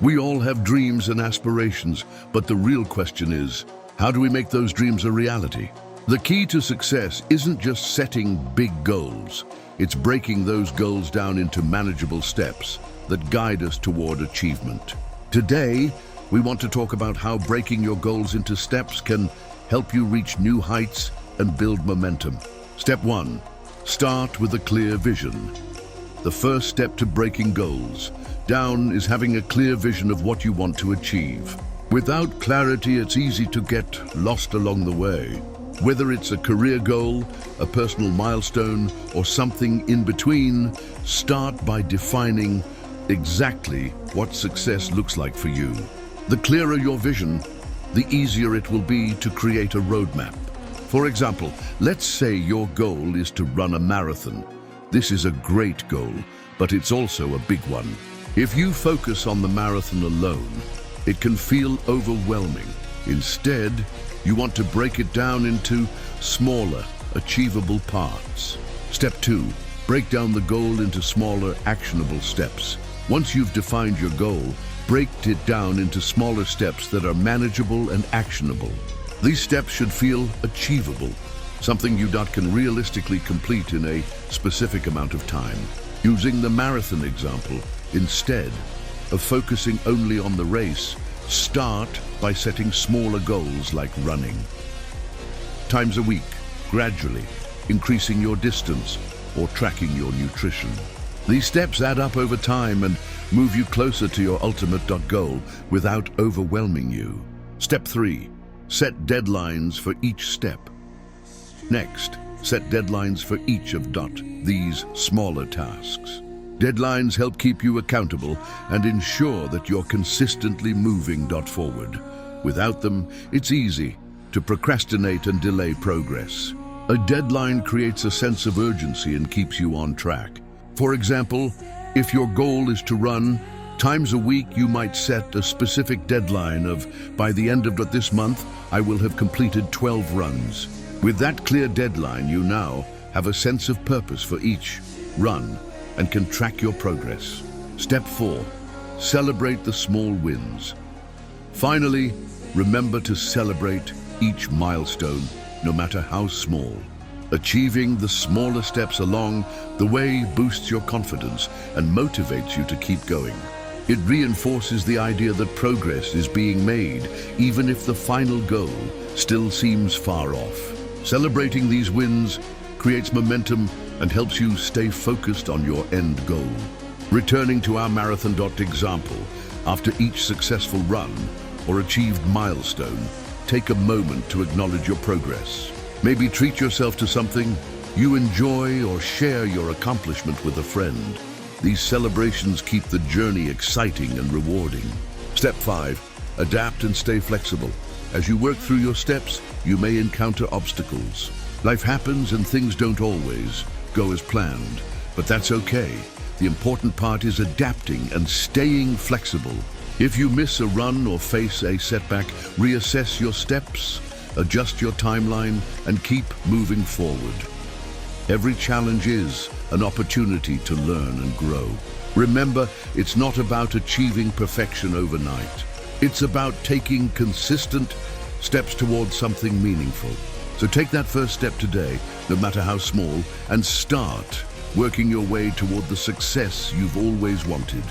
We all have dreams and aspirations, but the real question is, how do we make those dreams a reality? The key to success isn't just setting big goals. It's breaking those goals down into manageable steps that guide us toward achievement. Today, we want to talk about how breaking your goals into steps can help you reach new heights and build momentum. Step 1. Start with a clear vision. The first step to breaking goals down is having a clear vision of what you want to achieve. Without clarity, it's easy to get lost along the way. Whether it's a career goal, a personal milestone, or something in between, start by defining exactly what success looks like for you. The clearer your vision, the easier it will be to create a roadmap. For example, let's say your goal is to run a marathon. This is a great goal, but it's also a big one. If you focus on the marathon alone, it can feel overwhelming. Instead, you want to break it down into smaller, achievable parts. Step 2. Break down the goal into smaller, actionable steps. Once you've defined your goal, break it down into smaller steps that are manageable and actionable. These steps should feel achievable, something you can realistically complete in a specific amount of time. Using the marathon example, instead of focusing only on the race, start by setting smaller goals like running times a week, gradually increasing your distance or tracking your nutrition. These steps add up over time and move you closer to your ultimate goal without overwhelming you. Step 3. Set deadlines for each step. Next, set deadlines for each of these smaller tasks. Deadlines help keep you accountable and ensure that you're consistently moving forward. Without them, it's easy to procrastinate and delay progress. A deadline creates a sense of urgency and keeps you on track. For example, if your goal is to run times a week, you might set a specific deadline of, by the end of this month, I will have completed 12 runs. With that clear deadline, you now have a sense of purpose for each run and can track your progress. Step 4. Celebrate the small wins. Finally, remember to celebrate each milestone, no matter how small. Achieving the smaller steps along the way boosts your confidence and motivates you to keep going. It reinforces the idea that progress is being made, even if the final goal still seems far off. Celebrating these wins creates momentum and helps you stay focused on your end goal. Returning to our marathon example, after each successful run or achieved milestone, take a moment to acknowledge your progress. Maybe treat yourself to something you enjoy or share your accomplishment with a friend. These celebrations keep the journey exciting and rewarding. Step 5. Adapt and stay flexible. As you work through your steps, you may encounter obstacles. Life happens and things don't always go as planned, but that's okay. The important part is adapting and staying flexible. If you miss a run or face a setback, reassess your steps, adjust your timeline, and keep moving forward. Every challenge is an opportunity to learn and grow. Remember, it's not about achieving perfection overnight. It's about taking consistent steps towards something meaningful. So take that first step today, no matter how small, and start working your way toward the success you've always wanted.